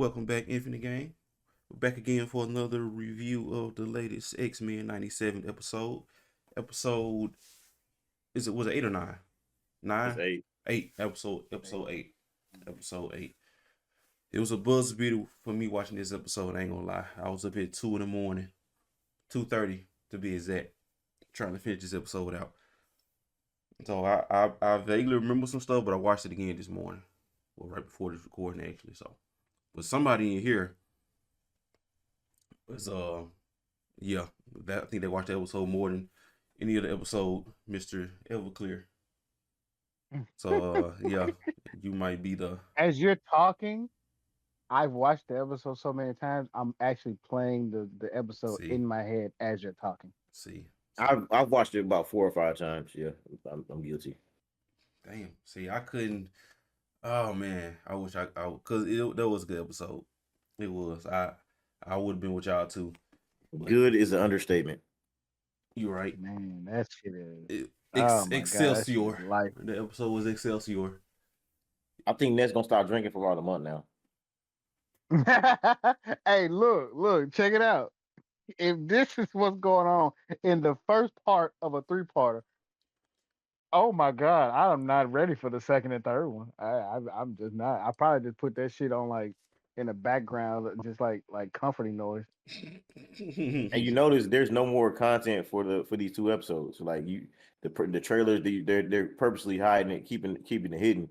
welcome back, Infinite Game. We're back again for another review of the latest X-Men 97 episode. Episode was it 8 or 9? It's 9? 8. 8. Episode 8. Episode 8. It was a buzz beater for me watching this episode, I ain't gonna lie. I was up at 2 in the morning, 2:30 to be exact, trying to finish this episode out. So I vaguely remember some stuff, but I watched it again this morning. Well, right before this recording actually. So, but somebody in here was yeah, that I think they watched the episode more than any other episode, Mr. Everclear. So yeah, you might be the As you're talking, I've watched the episode so many times. I'm actually playing the episode see, in my head as you're talking. see. I've watched it about 4 or 5 times. Yeah, I'm guilty. Damn. See, I couldn't. Oh man, I wish I cause that was a good episode. It was. I would have been with y'all too. But Good is an understatement. you're right. Man, that shit is. It, Oh my god, that shit Excelsior. is life. The episode was Excelsior. I think Ned's gonna start drinking for about a month now. Hey, look, check it out. If this is what's going on in the first part of a 3-parter, oh my god, I am not ready for the second and third one. I'm just not. I probably just put that shit on like in the background, just like comforting noise. And you notice there's no more content for these 2 episodes. Like the trailers, they're purposely hiding it, keeping it hidden.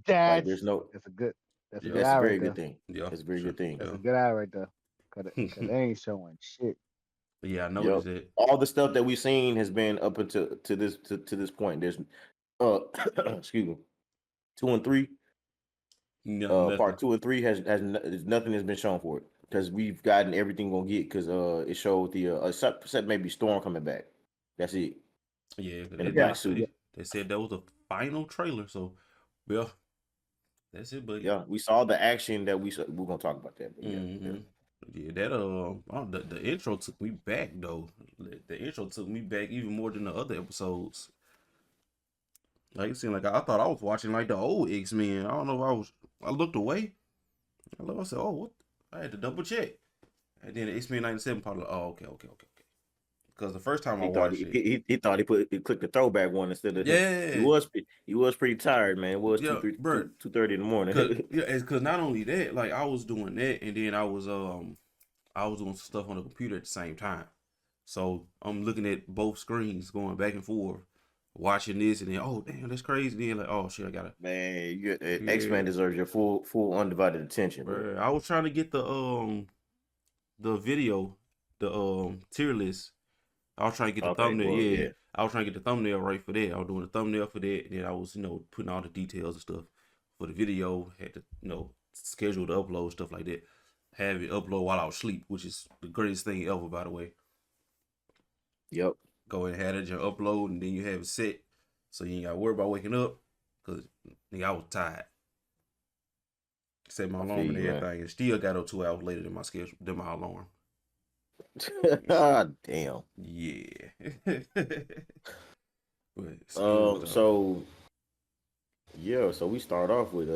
Like there's no. That's a good That's eye a right very there. good thing. Yeah, That's a very sure. good thing. That's Yeah. a good eye right there. Cause they ain't showing shit. Yeah, I Yup. noticed it. All the stuff that we've seen has been up until to this point. There's excuse me, 2 and 3. No, nothing. Part 2 and 3 nothing has been shown for it because we've gotten everything we're gonna get because it showed the except maybe Storm coming back. That's it. Yeah, 'cause In a they black did suit. say they said that was the final trailer. So, well, that's it. But Yeah, we saw the action that we're gonna talk about that. But yeah, that the intro took me back though. The intro took me back even more than the other episodes. Like it seemed like I thought I was watching like the old X-Men. I don't know if I looked away. I said, oh, what? I had to double check. And then the X-Men 97 part, oh, okay. Because the first time I he thought watched it, he thought he clicked the throwback one instead of yeah, he was pretty tired, man. It was yeah, 2:30 in the morning. Because not only that, like I was doing that, and then I was doing some stuff on the computer at the same time. So I'm looking at both screens, going back and forth, watching this, and then oh damn, that's crazy. Then like oh shit, I gotta. Man, X-Men deserves your full undivided attention, bro. I was trying to get the video, the tier list. I was trying to get the thumbnail. Well, yeah, I was trying to get the thumbnail right for that. I was doing the thumbnail for that, and then I was putting all the details and stuff for the video. Had to schedule the upload, stuff like that. Have it upload while I was asleep, which is the greatest thing ever, by the way. Yep. Go ahead and have it your upload, and then you have it set, so you ain't got to worry about waking up. Cause I was tired. Set my alarm and everything, and still got up 2 hours later than my alarm. Damn. Yeah. So we start off with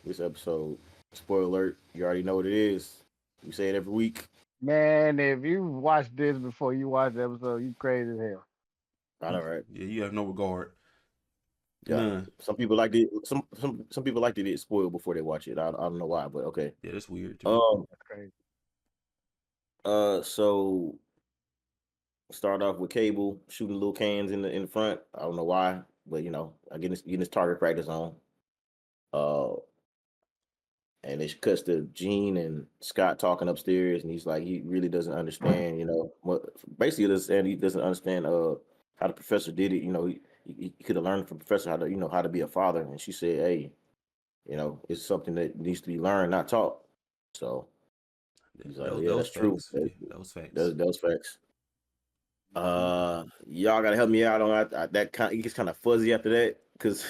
this episode. Spoiler alert, you already know what it is. We say it every week. Man, if you watch this before you watch the episode, you crazy as hell. I know, right? Yeah, you have no regard. Yeah. None. Some people like it. Some people like to get spoiled before they watch it. I don't know why, but okay. Yeah, that's weird too. That's crazy. So start off with Cable shooting little cans in the front. I don't know why, but I getting his target practice on. And it cuts to Jean and Scott talking upstairs, and he's like, he really doesn't understand, basically he doesn't understand how the professor did it. He could have learned from professor how to, how to be a father. And she said, hey, it's something that needs to be learned, not taught. So he's like, yeah, that's true. Those facts. Those facts. Y'all gotta help me out on that. It gets kind of fuzzy after that because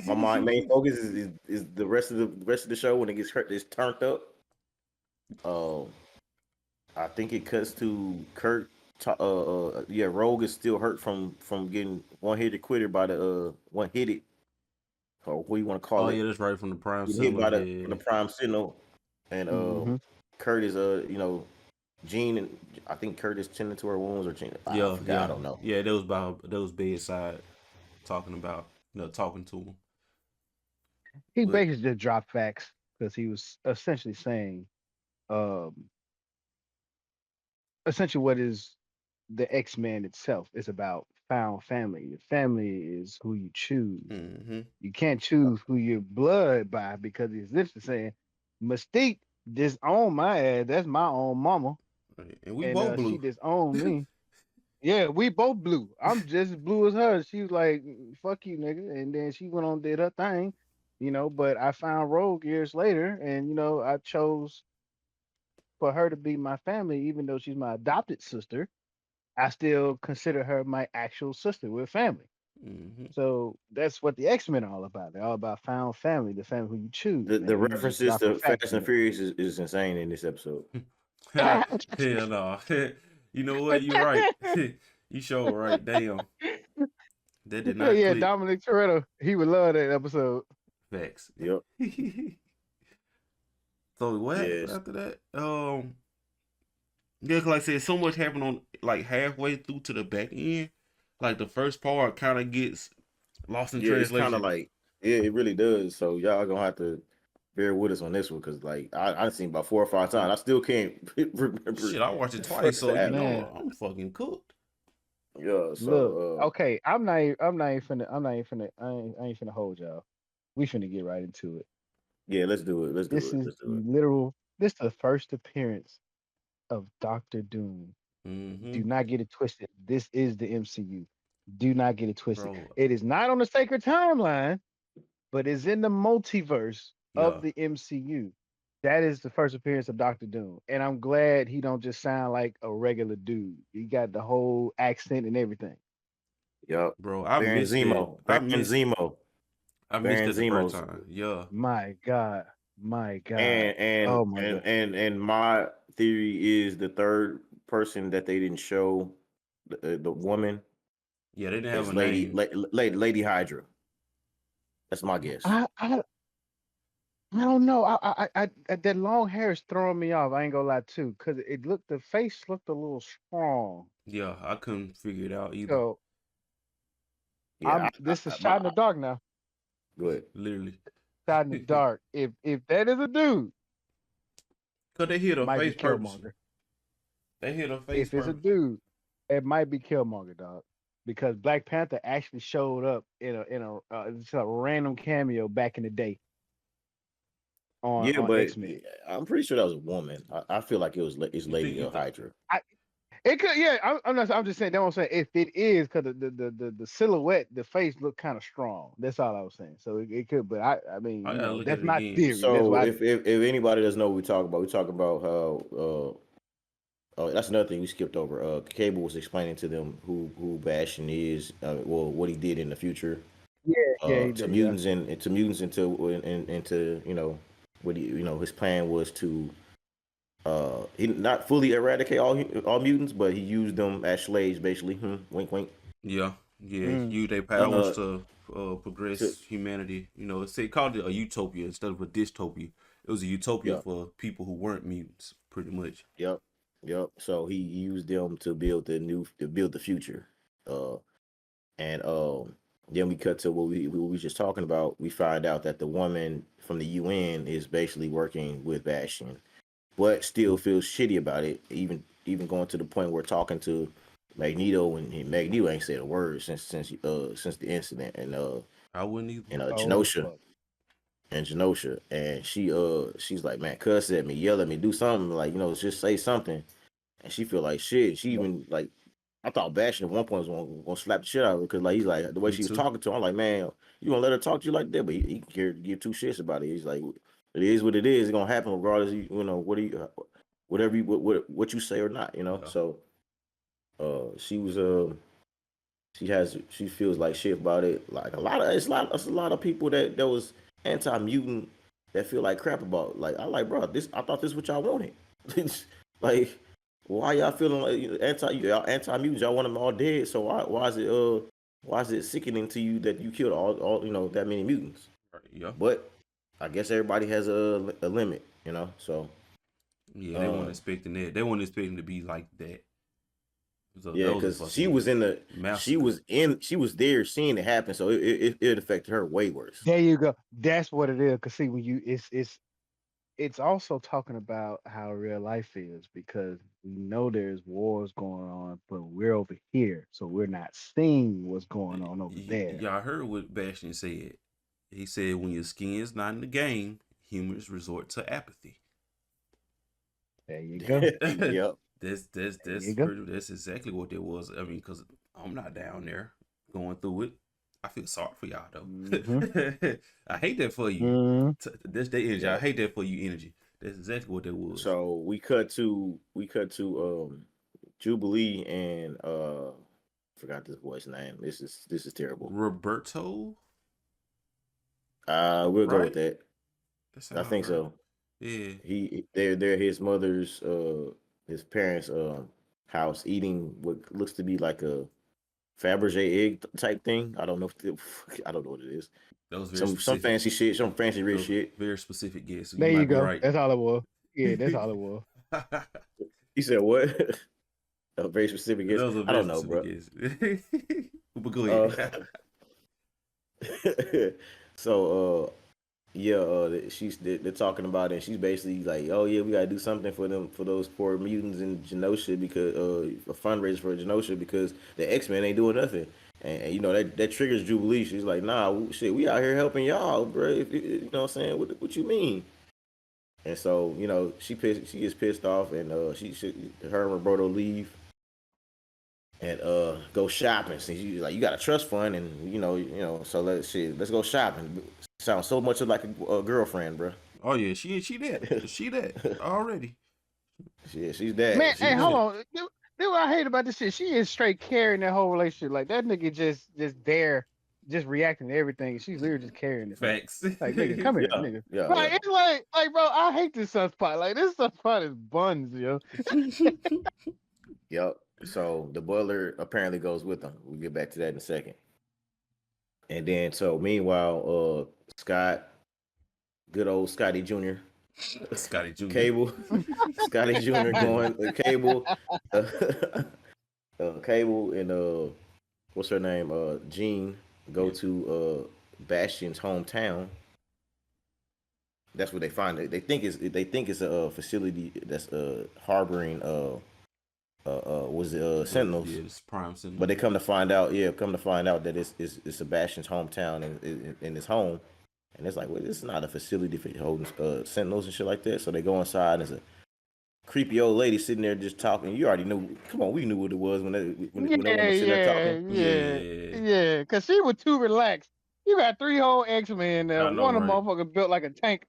my main focus is the rest of the show when it gets turned up. I think it cuts to Kurt. Rogue is still hurt from getting one-hit quitter by the one-hitted, or what you want to call it. Oh yeah, that's right, from the Prime Hit Sentinel. by the Prime Sentinel. and Mm-hmm. Kurt is Jean, and I think Kurt is tending to her wounds, or Jean. I Yeah, forgot. I yeah, don't know. yeah. That was bedside talking talking to him. He But basically just dropped facts because he was essentially saying, um, essentially what is the X-Men itself is about found family. Your family is who you choose. mm-hmm. You can't choose who you're blood by because he's literally saying Mystique disowned my ass. That's my own mama. And we And both she blue. disowned me. Yeah, we both blue. I'm just as blue as her. She was like, fuck you, nigga. And then she went on and did her thing, but I found Rogue years later and I chose for her to be my family, even though she's my adopted sister. I still consider her my actual sister. We're family. Mm-hmm. So that's what the X-Men are all about. They're all about found family, the family who you choose, The man. He was just references dropping to facts Fast in and it. Furious is insane in this episode. Hell no. You know what? You're right. You sure right. Damn. That did not Yeah, click. Dominic Toretto, he would love that episode. Facts. Yep. So what happened Yes. after that? Yeah, 'cause like I said, so much happened on like halfway through to the back end. Like the first part kind of gets lost in Yeah, it's kind of translation. like it really does. So y'all gonna have to bear with us on this one because like I've seen about 4 or 5 times. I still can't remember Shit, I watched it the twice, first so you half. Man, know I'm fucking cooked. Yeah. look, So okay, I ain't finna hold y'all. We finna get right into it. yeah, let's do it. Let's do This it. is Let's do the it. this is the first appearance of Doctor Doom. Mm-hmm. Do not get it twisted. This is the MCU. Do not get it twisted. Bro, It is not on the sacred timeline, but is in the multiverse yeah, of the MCU. That is the first appearance of Doctor Doom, and I'm glad he don't just sound like a regular dude. He got the whole accent and everything. Yep. bro, I Baron missed it. Zemo. Baron Zemo. I missed Baron it the first Zemo's time. Yeah, My God, my God, and oh my God. and my theory is the third person that they didn't show the woman yeah, they didn't have is a name. Lady Hydra. That's my guess. I don't know. That long hair is throwing me off. I ain't gonna lie too, cause the face looked a little strong. Yeah, I couldn't figure it out either. So Yeah, this is shot in the dark now. go ahead. Literally, Shot in the dark. If that is a dude, cause they hit it her might be face purposely. Killmonger. They hit her face If it's a purposely. dude, it might be Killmonger, dog. Because Black Panther actually showed up in just a random cameo back in the day Yeah, on but X-Men. I'm pretty sure that was a woman. I feel like it's You Lady think? Hydra. It could, yeah. I'm just saying. That's what I'm saying. If it is, because the silhouette, the face looked kind of strong. That's all I was saying. So it could, but I mean, I gotta look at that's it my again. theory. That's So why. if anybody doesn't know what we talk about how oh, that's another thing we skipped over. Cable was explaining to them who Bastion is, well, what he did in the future, Yeah, he to did. mutants and to mutants into what his plan was to he not fully eradicate all mutants, but he used them as slaves basically. Wink, wink. Yeah, Mm. use their powers Uh, to progress to, humanity. It called it a utopia instead of a dystopia. It was a utopia yeah, for people who weren't mutants, pretty much. yep, yep. So he used them to build the future. Uh, and then we cut to what we were just talking about. We find out that the woman from the UN is basically working with Bastion, but still feels shitty about it. Even going to the point where talking to Magneto, and Magneto ain't said a word since the incident, I wouldn't either. and Oh Genosha fuck. and she's like, man, cuss at me, yell at me, do something, like, just say something. And she feel like shit. She even like, I thought Bastion at one point was gonna slap the shit out of her because like he's like the way Me she was too. talking to him. I'm like, man, you gonna let her talk to you like that? But he care to give two shits about it. He's like, it is what it is. It's gonna happen regardless. What you say or not. Yeah. So she was she feels like shit about it. Like it's a lot of people that was anti mutant that feel like crap about. Like I like, bro, I thought this is what y'all wanted. Like, why y'all feeling like anti mutants? Y'all want them all dead. So why is it sickening to you that you killed all that many mutants? Right, yeah. But I guess everybody has a limit, you know. So Yeah, they weren't uh, expecting that. They weren't expecting to be like that. So yeah, that was a because she fucking was in the massacre. she was there seeing it happen, so it affected her way worse. There you go. That's what it is. Cause see, when you it's also talking about how real life is because we know there's wars going on, but we're over here, so we're not seeing what's going on over there. Y'all heard what Bastion said. He said, "When your skin is not in the game, humans resort to apathy." There you go. Yep. That's There you go. that's exactly what it was. I mean, because I'm not down there going through it. I feel sorry for y'all though. Mm-hmm. I hate that for you. Mm-hmm. That's the energy. I Yep. hate that for you energy. That's exactly what that was. So we cut to Jubilee and forgot this boy's name. This is terrible. Roberto, We'll go right? with that. That I sounds think right. so. Yeah. They're his mother's his parents house eating what looks to be like a Fabergé egg type thing. I don't know I don't know what it is. That was very Some specific. fancy shit, some fancy rich shit. Very specific guess. So There you you might be go. right. That's all it was. Yeah, that's all it was. He said what? A very specific guess. That was a I very don't know, bro. specific guess. But go ahead. So yeah, they're talking about it. And she's basically like, oh yeah, we gotta do something for them, for those poor mutants in Genosha, because a fundraiser for Genosha because the X-Men ain't doing nothing. And you know that triggers Jubilee. She's like, nah, shit, we out here helping y'all, bro. You know what I'm saying? What you mean? And so, you know, she gets pissed off, and her and Roberto leave and go shopping. So she's like, you got a trust fund, and so let's go shopping. Sounds so much like a girlfriend, bro. Oh yeah, she that already. Yeah, she's that. Man, hey, She's hold that. on. Do what I hate about this shit? She is straight carrying that whole relationship. Like that nigga just there, just reacting to everything. She's literally just carrying this. Facts. Like nigga, come here, Yeah, nigga. yeah, Like yeah. it's like bro, I hate this sunspot. Like this sunspot is buns, yo. Yep. So the butler apparently goes with them. We'll get back to that in a second. And then so meanwhile, Scott, good old Scotty Jr. Scotty Jr. Cable, Scotty Jr. going Cable, Cable and what's her name? Jean go Yeah. to Bastion's hometown. That's what they find. They think it's a facility that's harboring Sentinels. Yeah, it's Prime Sentinel. But they come to find out that it's Sebastian's hometown and in his home, and it's like, well, this is not a facility for holding Sentinels and shit like that. So they go inside, and there's a creepy old lady sitting there just talking. You already knew. Come on, we knew what it was when that woman was sitting there talking. Yeah. Cause she was too relaxed. You got 3 whole X-Men there. I know, One of them right? motherfucker built like a tank.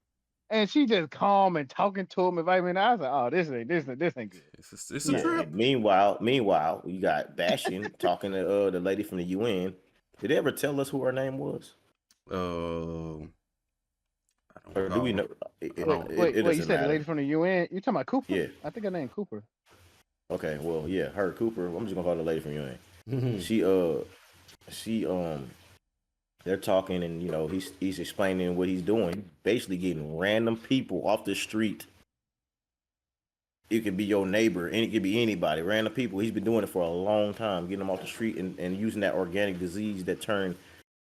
And she just calm and talking to him. If I mean, I was like, oh, this ain't good. It's a Yeah. trip. And meanwhile, you got Bastion talking to the lady from the UN. Did they ever tell us who her name was? I don't Or do we know. know? Wait, It you doesn't said the matter. lady from the UN? You talking about Cooper? Yeah. I think her name Cooper. Okay, well, yeah, her Cooper. I'm just gonna call her the lady from UN. She they're talking, and he's explaining what he's doing, basically getting random people off the street. It could be your neighbor, and it could be anybody, random people. He's been doing it for a long time, getting them off the street and using that organic disease that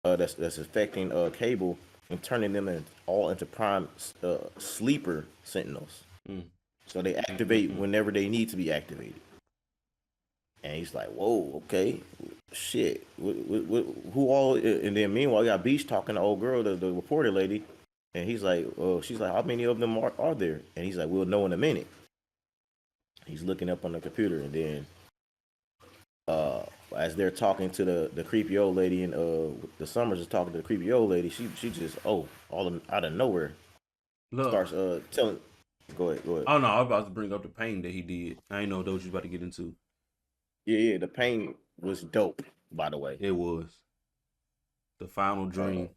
that's affecting Cable and turning them all into prime sleeper Sentinels. So they activate whenever they need to be activated. And he's like, whoa, okay, shit. Who all? And then meanwhile, you got Beach talking to old girl, the reporter lady. And he's like, she's like, how many of them are there? And he's like, we'll know in a minute. He's looking up on the computer. And then as they're talking to the creepy old lady, and the Summers is talking to the creepy old lady, she just, all out of nowhere, Look, starts telling. Go ahead. Oh no, I was about to bring up the pain that he did. I ain't know those you about to get into. Yeah, the pain was dope, by the way. It was the final dream.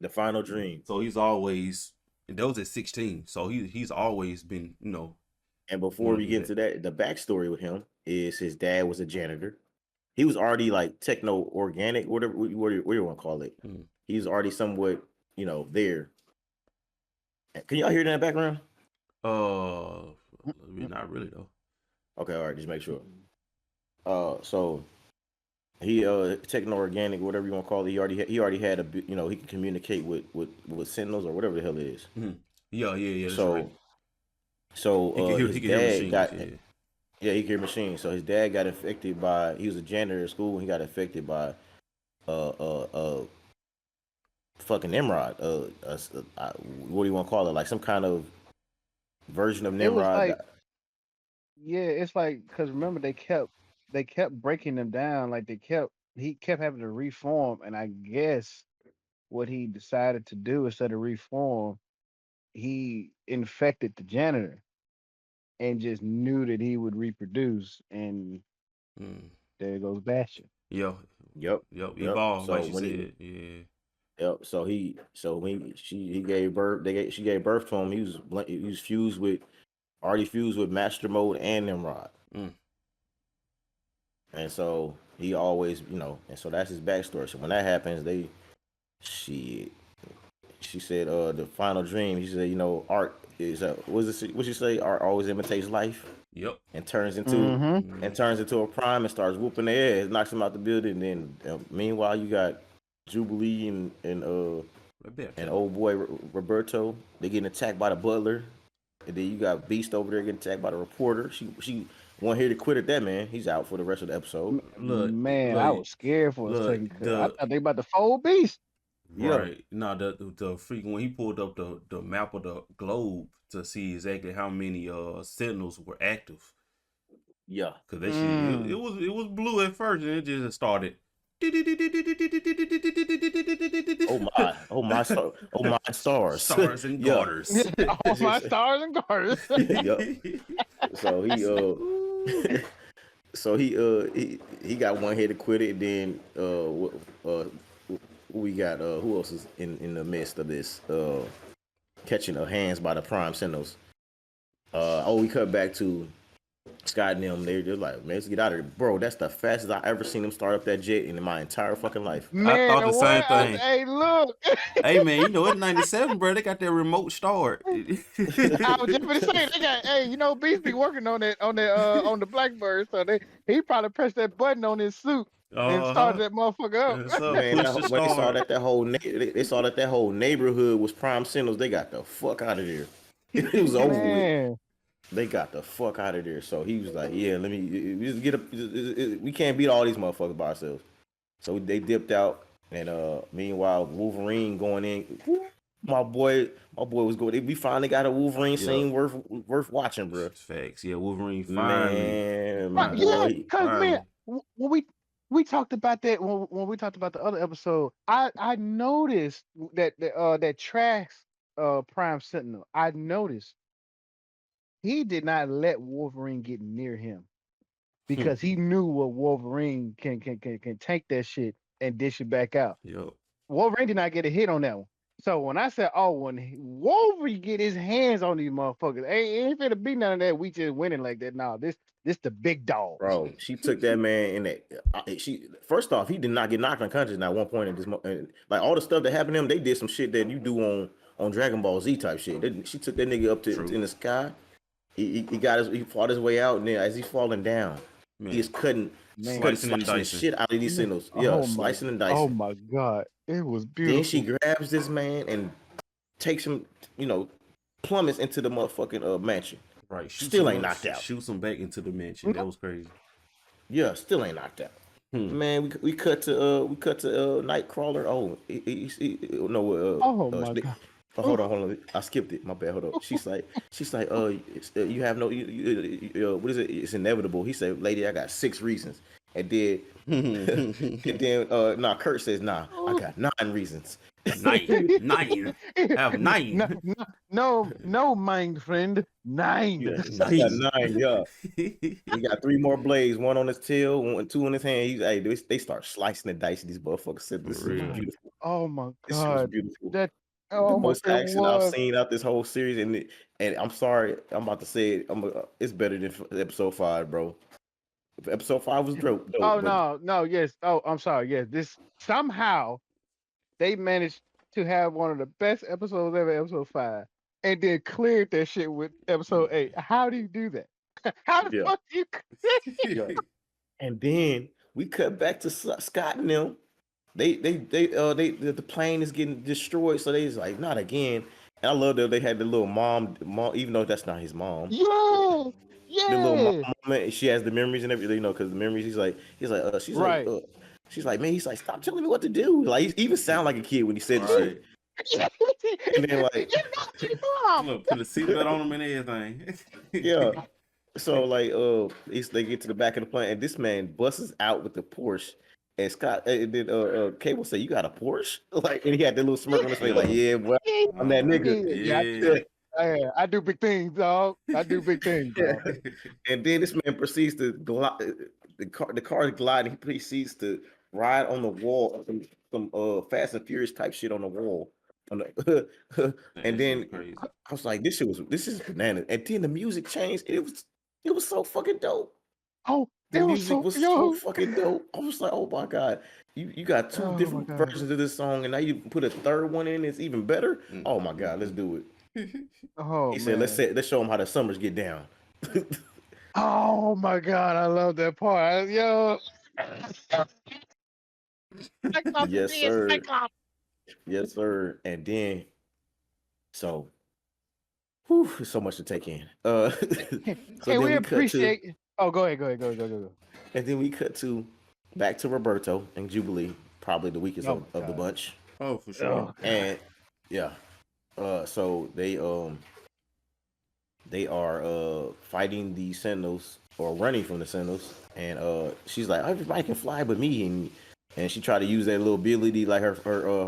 The final dream. So he's always, and that was at 16. So he's always been, And before we get into that, the backstory with him is his dad was a janitor. He was already like techno organic, whatever what you want to call it. He was already somewhat, there. Can y'all hear that in the background? Not really though. Okay, all right, just make sure. So he techno-organic, whatever you want to call it. He already had he can communicate with Sentinels or whatever the hell it is. Yeah. That's So right. so He his can hear dad machines. got Yeah. yeah, he can hear machines. So his dad got infected by, he was a janitor at school. He got infected by fucking Nimrod. What do you want to call it? Like some kind of version of It was Nimrod. like, yeah, it's like, because remember they kept breaking them down. Like he kept having to reform, and I guess what he decided to do instead of reform, he infected the janitor and just knew that he would reproduce, and there goes Bastion. Yep. Yep. Evolved, So like you when said. Yeah. Yep. So when he gave birth, she gave birth to him. He was already fused with Master Mode and Nimrod. And so he always, and so that's his backstory. So when that happens, she said, the final dream. She said, art is what she say? Art always imitates life. Yep. And turns into a prime and starts whooping their ass, knocks them out the building. And then meanwhile, you got Jubilee and old boy Roberto. They getting attacked by the butler, and then you got Beast over there getting attacked by the reporter. She wasn't here to quit at that, man. He's out for the rest of the episode. I was scared for a second. I thought they about to fold Beast. Right. No, the freaking when he pulled up the map of the globe to see exactly how many Sentinels were active. Yeah. Cause that shit, it was blue at first, and it just started. Oh my stars. Stars and garters. Oh my stars and garters. Yep. So he got one hit to quit it. And then we got who else is in the midst of this catching hands by the Prime Sentinels. We cut back to Scott and them. They're just like, man, let's get out of here, bro. That's the fastest I ever seen them start up that jet in my entire fucking life. Man, I thought the same thing. Hey, look. Hey man, it's 97, bro. They got that remote start. I was just gonna say they got, Beast be working on that on the Blackbird, so he probably pressed that button on his suit and started that motherfucker up. Man, when they saw that that whole neighborhood was Prime Sentinels, they got the fuck out of there. It was over with. They got the fuck out of there. So he was like, yeah, we just get we can't beat all these motherfuckers by ourselves. So they dipped out, and meanwhile Wolverine going in. My boy was going. We finally got a Wolverine scene worth watching, bro. Facts, yeah. Wolverine finally. Man, when we talked about that when we talked about the other episode, I noticed that Trax Prime Sentinel. I noticed he did not let Wolverine get near him because he knew what Wolverine can take that shit and dish it back out. Yep. Wolverine did not get a hit on that one. So when I said, when Wolverine get his hands on these motherfuckers, ain't finna be none of that. We just winning like that. No, this the big dog. Bro, she took that man in that. First off, he did not get knocked unconscious at one point in this. Like all the stuff that happened to him, they did some shit that you do on Dragon Ball Z type shit. She took that nigga up in the sky. He fought his way out, and then as he's falling down, he's cutting slicing the shit out of these Sentinels. Slicing and dicing. Oh my god, it was beautiful. Then she grabs this man and takes him, plummets into the motherfucking mansion. Right, still ain't knocked out. Shoots him back into the mansion. That was crazy. Yeah, still ain't knocked out. Man, we cut to Nightcrawler. My god. Hold on. I skipped it. My bad. Hold on. She's like, you have no, what is it? It's inevitable. He said, lady, I got 6 reasons. And then, Kurt says, I got 9 reasons. 9. I have 9. No, mind friend. 9. Yeah, I got 9. Yeah. He got 3 more blades. 1 on his tail, 2 on his hand. They start slicing and dicing these motherfuckers. This is beautiful. Oh my god. This was beautiful. The most action I've seen out this whole series, and I'm sorry, I'm about to say it. It's better than episode 5, bro. If episode 5 was dope. Yes. Oh, I'm sorry. Yes, this somehow they managed to have one of the best episodes ever, episode 5, and then cleared that shit with episode 8. How do you do that? How the Yeah. fuck do you? Yeah. And then we cut back to Scott and them. The plane is getting destroyed, so they was like, not again. And I love that they had the little mom, even though that's not his mom. Yeah, The little mom yeah. moment, she has the memories and everything, because the memories. She's like, Right. she's like, man, he's like, stop telling me what to do. Like, he even sound like a kid when he said the shit. Right. And then like, You're not your mom. Look, put a seatbelt on him and everything. yeah. So like, they get to the back of the plane, and this man busts out with the Porsche. And Scott, and then Cable say, "You got a Porsche?" Like, and he had that little smirk on his face, like, "Yeah, well, I'm that nigga." Yeah. I do big things, dog. I do big things, dog. And then this man proceeds to glide. The car is gliding. He proceeds to ride on the wall, some Fast and Furious type shit on the wall. And then crazy. I was like, "This is bananas." And then the music changed. It was so fucking dope. Oh, The it music was so yo. fucking dope. I was like, "Oh my god, you got two Oh my different God. versions of this song, and now you put a third one in. It's even better." Mm. Oh my god, let's do it. Oh, He said, man. "Let's show them how the summers get down." Oh my God, I love that part. Yo. Yes, sir. Yes, sir. And then, so, whew, there's so much to take in. So Hey, then we we cut to, appreciate. Oh, go ahead. Go. and then we cut to back to Roberto and Jubilee, probably the weakest Oh, of the God. bunch. Oh, for sure. Oh, And yeah, so they are fighting the Sentinels, or running from the Sentinels, and she's like, everybody can fly but me, and she tried to use that little ability like her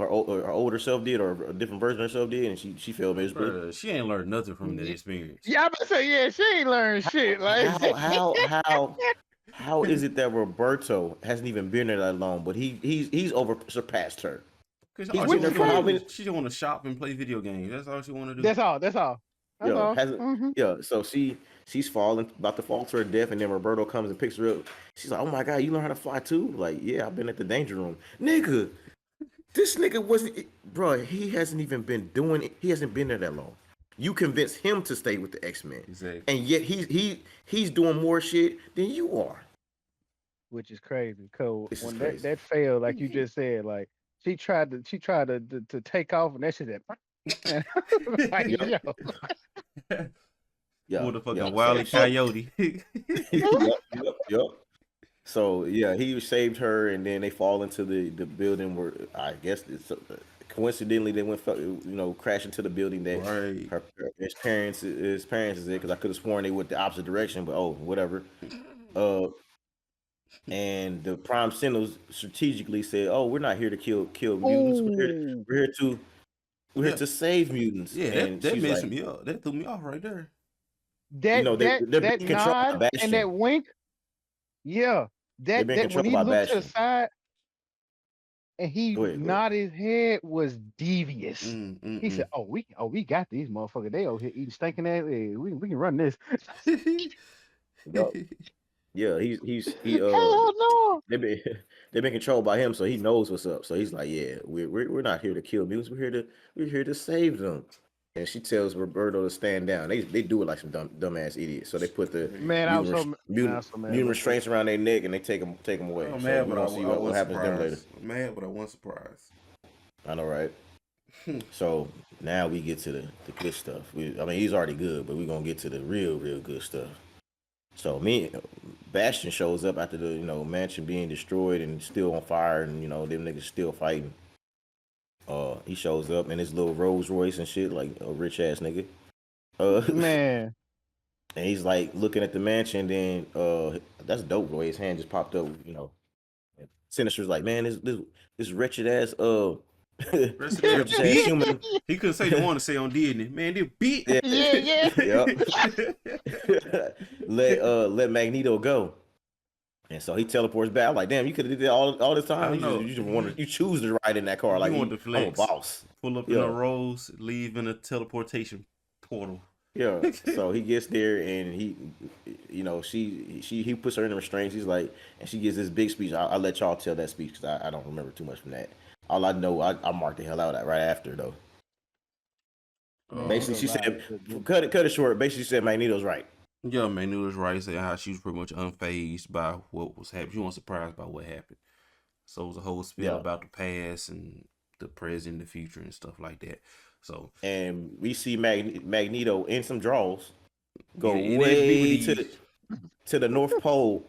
older self did, or a different version of herself did, and she failed miserably. Bruh, she ain't learned nothing from that experience. yeah, I'm about to say, yeah, she ain't learned shit. Like, How is it that Roberto hasn't even been there that long, but he's surpassed her? Cause He's all been there for how many? she just want to shop and play video games. That's all she want to do. that's all. That's all. Yeah, yeah. So she's about to fall to her death, and then Roberto comes and picks her up. She's like, "Oh my god, you learn how to fly too?" Like, yeah, I've been at the danger room, nigga. This nigga wasn't, bro. He hasn't even been doing it. He hasn't been there that long. You convinced him to stay with the X-Men, Exactly. and yet he's doing more shit than you are. Which is crazy. Cause This is when crazy. that failed, like you just said, like she tried to take off, and that shit that. Like, Yep. yo. Yeah, What the fucking yeah. Wile E. Coyote. Yep. So yeah, he saved her, and then they fall into the building where I guess it's, coincidentally they went crash into the building that Right. his parents is in, because I could have sworn they went the opposite direction, but whatever. And the Prime Sentinels strategically said, "Oh, we're not here to kill mutants. We're here to save mutants." Yeah, and that she's messed like, me up. That threw me off right there. That they're that being controlled by nod Bastion. and that wink, yeah. They're being That when controlled he by looked to the Bastion. side and he Go ahead. nodded his head was devious. He said, "Oh, we got these motherfuckers. They over here eating stinking ass. Hey, we can run this." Yup. Yeah, he Hell no. they've been controlled by him, so he knows what's up. So he's like, "Yeah, we're not here to kill mutants. We're here to save them." And she tells Roberto to stand down. They do it like some dumbass idiots. So they put the Man, I was so mad. mutant restraints around their neck, and they take them away. I'm so mad, we're but gonna see what happens to them later. I'm mad, but I wasn't surprised. I know, right? So now we get to the good stuff. He's already good, but we're gonna get to the real good stuff. So Bastion shows up after the mansion being destroyed and still on fire, and them niggas still fighting. He shows up in his little Rolls Royce and shit, like a rich ass nigga. Man. And he's like looking at the mansion. Then that's dope. The way his hand just popped up. Sinister's like, man, this wretched ass human. He couldn't say the one to say on Disney. Man, this beat. Yeah. Let Magneto go. And so he teleports back. I'm like, damn, you could have did that all this time. You choose to ride in that car. Like, want to flex. I'm a boss. Pull up in a Rolls, leave in a teleportation portal. Yeah. So he gets there, and he puts her in the restraints. He's like, and she gives this big speech. I'll let y'all tell that speech because I don't remember too much from that. All I know, I marked the hell out of that right after though. Basically, Magneto she lied. said, Good, good. cut it short. Basically, she said Magneto's right. Yeah, Magneto was right, saying how she was pretty much unfazed by what was happening. She wasn't surprised by what happened. So it was a whole spiel Yeah. about the past and the present, the future, and stuff like that. So And we see Magneto in some draws go in way NSBD, to the North Pole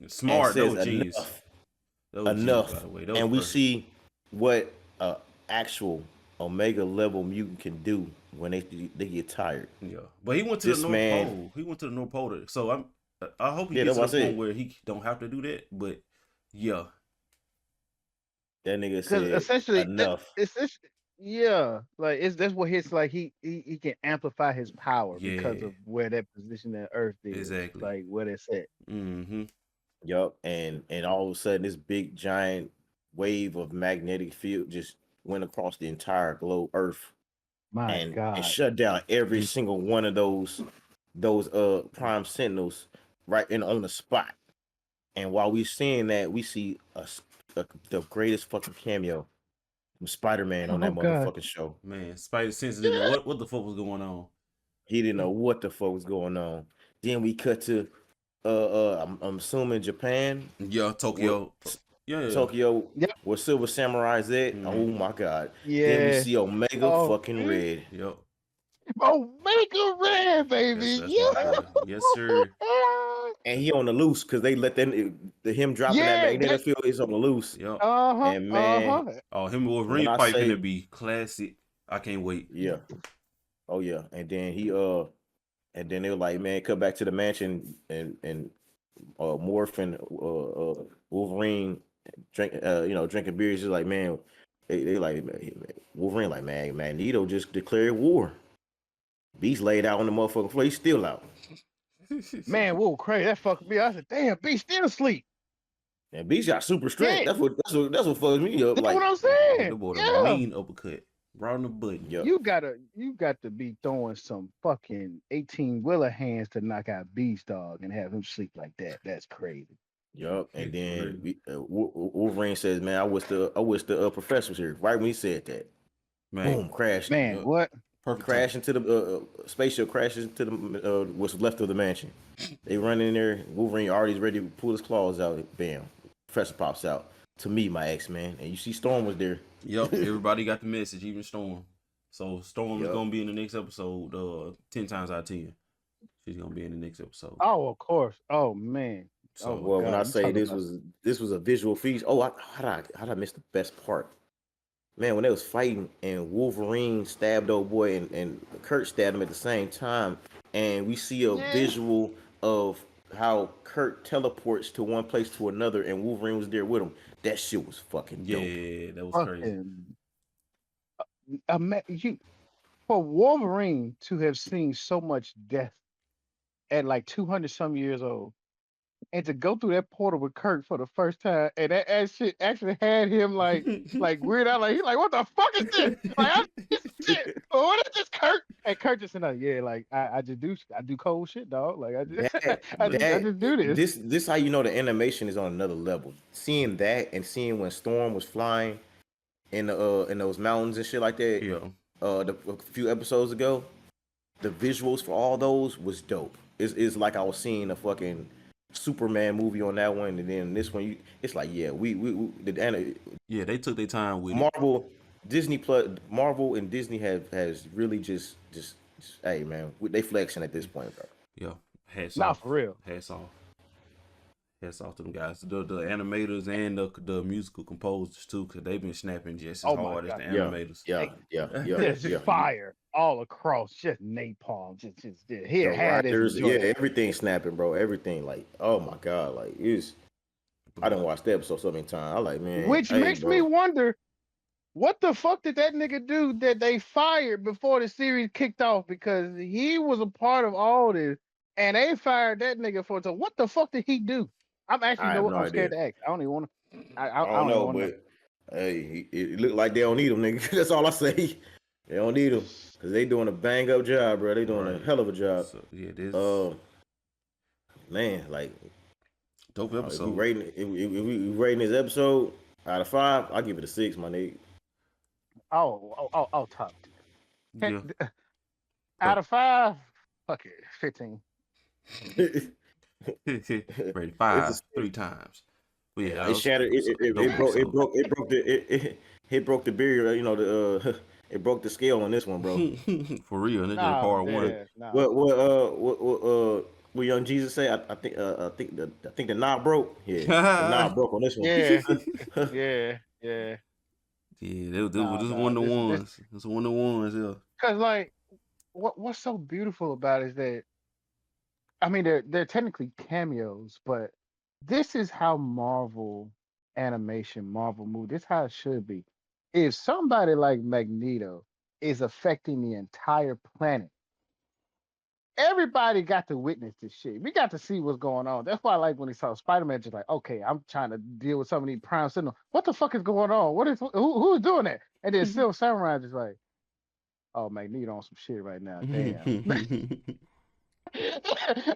and smart. That says was genius. enough, That was genius, by enough. the way. That was And we perfect. see what a actual Omega level mutant can do when they get tired. Yeah, but he went to This the North man- Pole. He went to the North Pole. So I hope he Yeah, gets to that's the what I point said. where he don't have to do that. But yeah, That nigga Because said essentially, enough. like that's what his like he can amplify his power because Yeah. of where that position in Earth is, Exactly. like where it's at. Mm-hmm. Yup, and all of a sudden this big giant wave of magnetic field just went across the entire globe Earth My and God, it shut down every single one of those prime sentinels right in on the spot. And while we're seeing that, we see the greatest fucking cameo from Spider-Man on that Oh, God. motherfucking show. Man, Spidey sense didn't know what the fuck was going on. He didn't know what the fuck was going on. Then we cut to I'm assuming Japan, Yeah, Tokyo. Yeah. Tokyo, Yep. where Silver Samurai's at. Mhm. Oh my god. Yeah. Then we see Omega Oh, fucking man. Red. Yep. Omega Red, baby. That's my boy. Yes, sir. And he on the loose because they let him dropping Yeah, that magnetic field is on the loose. Yep. And man, Oh, him and Wolverine I fight say- finna be classic. I can't wait. Yeah. Oh yeah. And then and then they were like, man, come back to the mansion and Morph and Wolverine drinking beers. Just like, man, they like Wolverine like, man, Magneto just declared war. Beast laid out on the motherfucking floor. He's still out. Man, whoa, crazy. That fucked me. I said, damn, Beast still asleep. And Beast got super strength. Yeah. That's what fucks me up. That's Like, what I'm The saying. boy, the Yeah. mean uppercut. Right on the button. yeah. You got to be throwing some fucking 18-wheeler hands to knock out Beast Dog and have him sleep like that. That's crazy. Yup. And Yeah, for then Wolverine says, man, I wish the professor was here. Right when he said that, Man, boom, crash. Man, Yup. what? perfect. Crash into the spaceship, crashes into the what's left of the mansion. They run in there. Wolverine already ready to pull his claws out. Bam, Professor pops out. To me, my X-Man, and you see Storm was there. Yep, everybody got the message, even Storm. So Storm is Yup. gonna be in the next episode. 10 times out of 10, she's gonna be in the next episode. Oh, of course. Oh man. So Well, when God, I you say talking this about- was a visual feast. Oh, how did I miss the best part? Man, when they was fighting and Wolverine stabbed old boy and Kurt stabbed him at the same time, and we see a Yeah. visual of how Kurt teleports to one place to another, and Wolverine was there with him. That shit was fucking dope. yeah, that was crazy. fucking for Wolverine to have seen so much death at like 200 some years old and to go through that portal with Kurt for the first time and that shit actually had him like weird out, like he's like, what the fuck is this? Like, this shit. What is this, Kurt? And Kurt just said, yeah, like I do cold shit, dog. Like I just I just do this. This how you know the animation is on another level. Seeing that and seeing when Storm was flying in those mountains and shit like that. Yeah, A few episodes ago, the visuals for all those was dope. It's like I was seeing a fucking Superman movie on that one, and then this one, it's like, yeah, yeah, they took their time with it. Marvel and Disney has really just hey man, they flexing at this point, bro. Yeah, hats Nah, off. for real. Hats off. Hats off to them guys, the animators and the musical composers too, because they've been snapping just as Oh my hard as God. the Yeah. animators. Yeah. Just fire all across, just napalm, just here, The had it. writers, enjoy yeah, it. everything snapping, bro. Everything, like, oh my god, like I done watched the episode so many times. I like, man, Which hey, makes bro. me wonder, what the fuck did that nigga do that they fired before the series kicked off? Because he was a part of all this, and they fired that nigga for it. So what the fuck did he do? I'm actually I have no I'm scared idea. to ask. I don't even want to. I I don't don't know, even wanna but hey, it looked like they don't need them, nigga. That's all I say. They don't need them because they doing a bang up job, bro. They doing a Right. hell of a job. So, yeah, this Man, like dope if we episode. rating this episode out of 5, I'll give it a 6, my nigga. Oh, top. Yeah, Out of 5, fuck it, 15. Rated It's 5 a, 3 times. But yeah, that it was, shattered. it was a dope episode. It broke the barrier. You know, it broke the scale on this one, bro. For real, and it's just Nah, part one. yeah, nah. What young Jesus say? I think the knob broke. Yeah, the knob broke on this one. Yeah, yeah. Yeah, this Nah, was nah. one of the This, ones. It's one of the ones, yeah. cause like, what's so beautiful about it is that, I mean, they're technically cameos, but this is how Marvel animation, Marvel movie, this is how it should be. If somebody like Magneto is affecting the entire planet, everybody got to witness this shit. We got to see what's going on. That's why I like when he saw Spider-Man, just like, okay, I'm trying to deal with some of these Prime Sentinel. What the fuck is going on? What is who's doing that? And then Silver Samurai just like, oh, Magneto on some shit right now. Damn.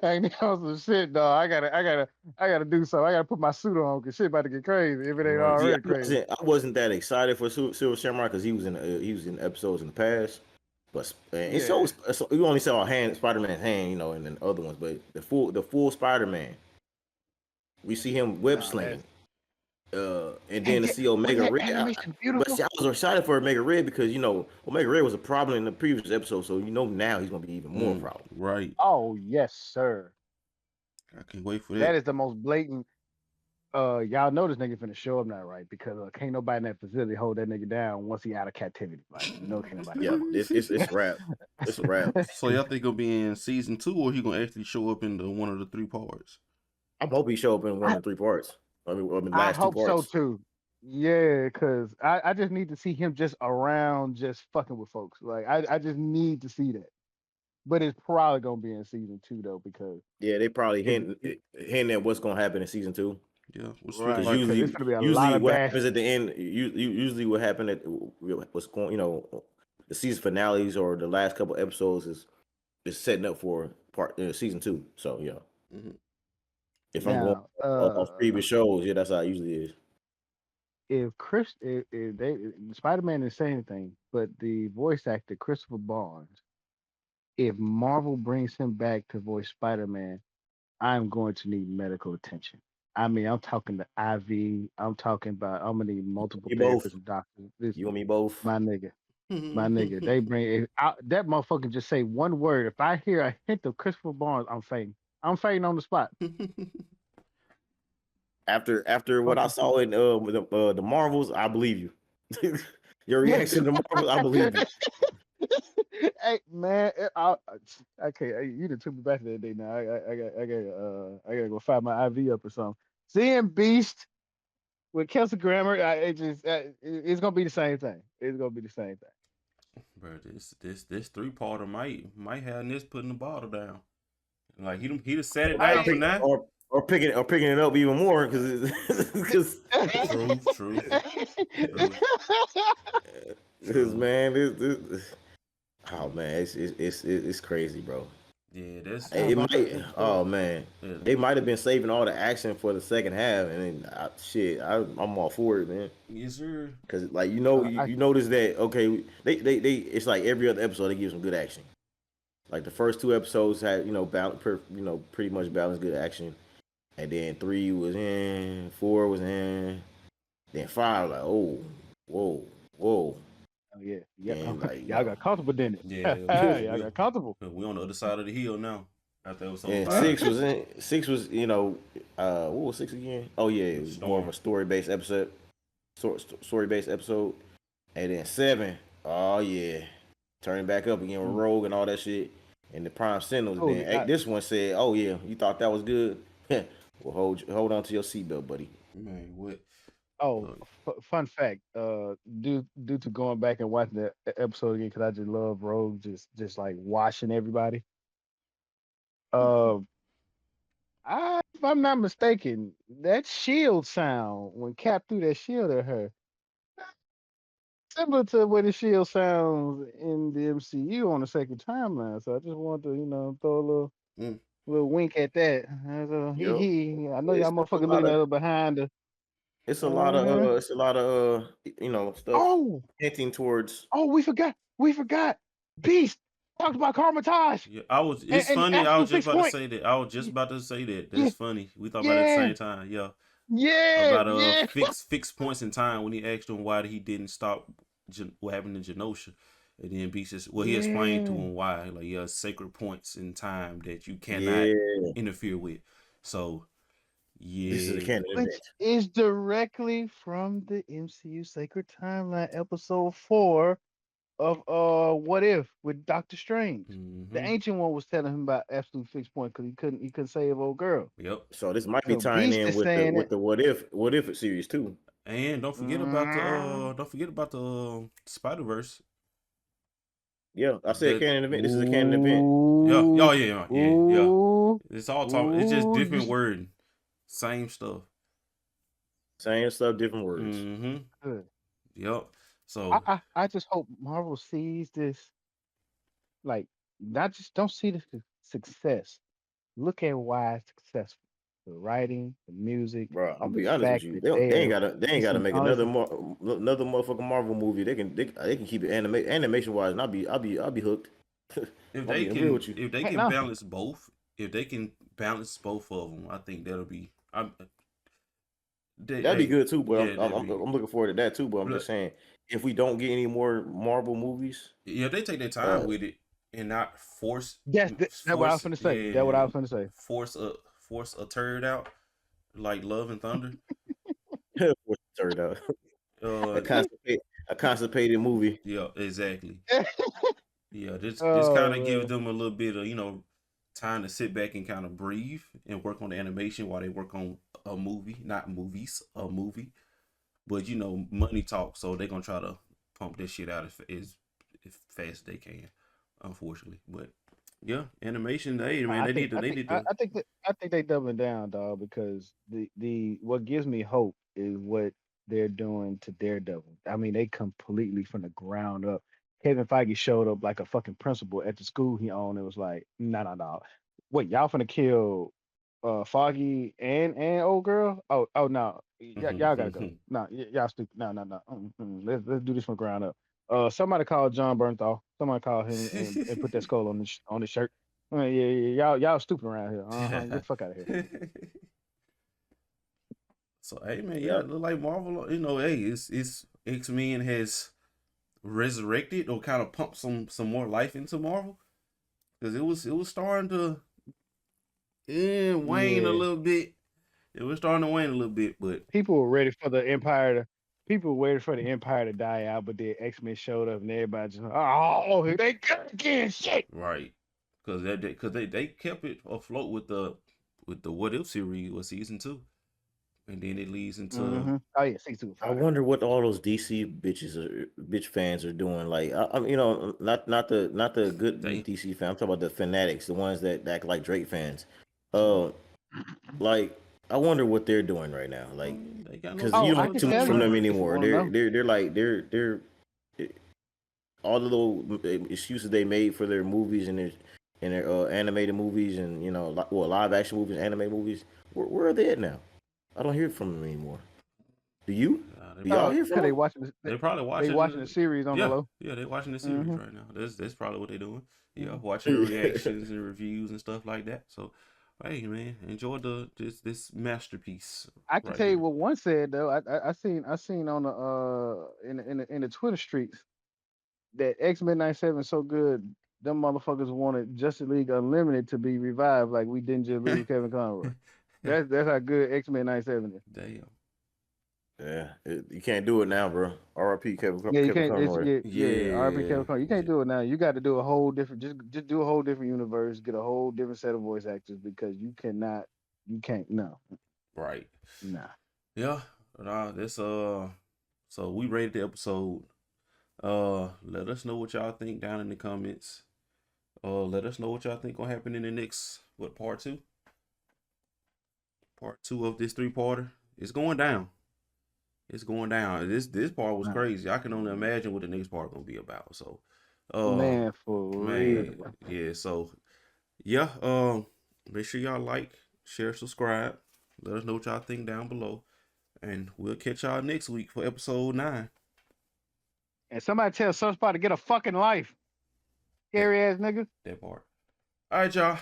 Magneto on some shit, dog. I gotta do something. I gotta put my suit on because shit about to get crazy if it ain't Right. See, already crazy. I wasn't that excited for Silver Samurai because he was in episodes in the past, but Yeah. so you only saw Spider-Man's hand, you know, and then other ones, but the full Spider-Man, we see him web Nah, slinging, and and then to yeah, see Omega wasn't that Red. animation But beautiful? see, I was excited for Omega Red because you know Omega Red was a problem in the previous episode, so you know now he's gonna be even more problem. Right. Oh yes, sir. I can't wait for That that. is the most blatant. Y'all know this nigga finna show up now, right? Because can't nobody in that facility hold that nigga down once he out of captivity. Like, you know, can't nobody. Yeah, it's a wrap. It's a wrap. So y'all think he'll be in season 2, or he gonna actually show up in one of the 3 parts? I'm hoping he show up in one of the 3 parts. I mean, I last 2 hope so parts. too. Yeah, cause I just need to see him just around, just fucking with folks. Like I just need to see that. But it's probably gonna be in season 2 though, because Yeah, they probably it, hint at what's gonna happen in season 2. Yeah, which right, looks Because like because it's gonna be a lot usually of what bash. happens at the end, usually what happened at what's going, you know, the season finales or the last couple episodes is setting up for season 2. So yeah, if I'm going Now, off previous shows, yeah, that's how it usually is. if they Spider-Man didn't say anything, but the voice actor Christopher Barnes, if Marvel brings him back to voice Spider-Man, I'm going to need medical attention. I mean, I'm talking the IV. I'm talking about I'm gonna need multiple You both. therapists and doctors. This, You and me both. my nigga. They bring that motherfucker just say one word. If I hear a hint of Christopher Barnes, I'm fainting. I'm fainting on the spot. After what I saw in the Marvels, I believe you. Your reaction to Marvels, I believe you. Hey man, I can't. You done took me back to that day. Now I gotta go find my IV up or something. Seeing Beast with Kelsey Grammer, it's gonna be the same thing. It's gonna be the same thing. Bro, this 3-parter might have Ness putting the bottle down. Like he done set it down for now. Or picking it up even more because True. Because man, oh man, it's crazy, bro. Yeah, that's It might. Oh man, Yeah. they might have been saving all the action for the second half, and then I'm all for it, man. Yes, sir. Because like you notice that okay, they it's like every other episode they give some good action. Like the first 2 episodes had pretty much balanced good action, and then 3 was in, 4 was in, then 5 like whoa. Oh yeah, And, like, y'all got comfortable, didn't it? Yeah, y'all got comfortable. We on the other side of the hill now. After episode And 5. 6 was in. 6 was what was 6 again? Oh yeah, it was more of a story based episode. Story based episode, and then 7. Oh yeah, turning back up again with Rogue and all that shit, and the Prime Sentinels. Oh, Then this one said, "Oh yeah, you thought that was good? Well, hold on to your seatbelt, buddy." Man, what? Oh, fun fact. Due to going back and watching the episode again, because I just love Rogue, just like washing everybody. If I'm not mistaken, that shield sound when Cap threw that shield at her, similar to the way the shield sounds in the MCU on the second timeline. So I just wanted to, throw a little wink at that. I know y'all motherfuckers looking at her behind the. It's a lot of stuff Oh, hinting towards. we forgot. Beast. talks about Karmatage Yeah, I was. It's and funny. I was absolute just six about to point. say that. I was just about to say that. Yeah, That's funny. We thought about it at the yeah, same time. Yeah, yeah, about yeah. fixed points in time when he asked him why he didn't stop what happened to Genosha, and then Beast just he explained to Yeah. him why, like, yeah, sacred points in time that you cannot Yeah, interfere with. So this is a yeah, canon Which event. is directly from the MCU Sacred Timeline episode 4 of What If with Doctor Strange. The mm-hmm, ancient one was telling him about absolute fixed point because he couldn't save old girl. yep. So this might be So tying Beast in is with the saying it. what if series too. And don't forget about the Spider Verse. Yeah, I said That canon event. This is a canon event. yeah, Ooh, oh yeah. ooh, It's all talk. It's just ooh. different wording, same stuff. Same stuff, different words. Mm-hmm. Good. Yep. So I just hope Marvel sees this, like, not just don't see the success. Look at why it's successful. The writing, the music, Bro, I'll the be honest with fact you. that They ain't they're gotta releasing make all this. another motherfucking Marvel movie. They can keep it animation wise, and I'll be hooked. if I'll they be real can with you. if they Heck can no. balance both, if they can balance both of them, I think that'll be. That'd be good too. But Yeah, that'd be. I'm looking forward to that too. But I'm just Look, saying, if we don't get any more Marvel movies, yeah, if they take their time with it and not Yes, that's what I was gonna say. That's what I was gonna say. force a turd out like Love and Thunder. what's the third out? Uh, A constipated movie. yeah, exactly. Yeah, just kind of give Oh, them a little bit of time to sit back and kind of breathe and work on the animation while they work on a movie, not movies, a movie. But money talks, so they're gonna try to pump this shit out as fast as they can, unfortunately. But yeah, animation, hey man, I they think need to I they think need I, to I think that I think they doubling down, dog, because the what gives me hope is what they're doing to Daredevil. I mean, they completely from the ground up. Kevin Feige showed up like a fucking principal at the school he owned. It was like, no. Wait, y'all finna kill Foggy and old girl? Oh no. Y'all gotta go. No, y'all stupid. No. Let's do this from the ground up. Somebody call John Bernthal. Somebody call him and put that skull on the shirt. Y'all stupid around here. Get the fuck out of here. So hey man, yeah, Yeah. it look like Marvel. Hey, it's X-Men has resurrected or kind of pumped some more life into Marvel because it was starting to wane a Yeah, little bit. It was starting to wane a little bit, but people were ready for the Empire to. People were waiting for the Empire to die out, but then X-Men showed up and everybody just, oh, here they go again, shit. right, because they kept it afloat with the What If series was season 2, and then it leads into Oh yeah, season 2 I fire. wonder what all those DC bitch fans are doing. Like, not the good they DC fans. I'm talking about the fanatics, the ones that act like Drake fans. Uh, like, I wonder what they're doing right now. Like, they got no because Oh, you I don't no hear can too much tell from you them timeline. if you anymore. want to know. They're like they're all the little excuses they made for their movies and their animated movies and live action movies, anime movies. Where are they at now? I don't hear from them anymore. Do you? Do y'all Oh, hear from because them? They probably they watching watching. the series on the Yeah, low. yeah, they watching the series Mm-hmm. right now. That's probably what they're doing. Yeah, Mm-hmm. watching the reactions and reviews and stuff like that. So, hey man, enjoy this masterpiece I can right tell you here. what one said though. I seen on the in the Twitter streets that X-Men 97 is so good, them motherfuckers wanted Justice League Unlimited to be revived like we didn't just lose Kevin Conroy. That's how good X-Men 97 is. Damn. Yeah, you can't do it now, bro. R.I.P. Yeah, you Kevin can't. Conroy. RP Kevin Yeah. Conroy. You can't do it now. You got to do a whole different. Just do a whole different universe. Get a whole different set of voice actors because you cannot. You can't. No. Right. Nah. Yeah. This So we rated the episode. Let us know what y'all think down in the comments. Let us know what y'all think gonna happen in the next part 2. Part 2 of this 3-parter. It's going down. It's going down. This part was crazy. I can only imagine what the next part gonna be about. So, Man, for real. man, yeah. So, yeah. Make sure y'all like, share, subscribe. Let us know what y'all think down below, and we'll catch y'all next week for episode 9. And somebody tell Sunspot to get a fucking life. Scary ass niggas. That part. All right, y'all.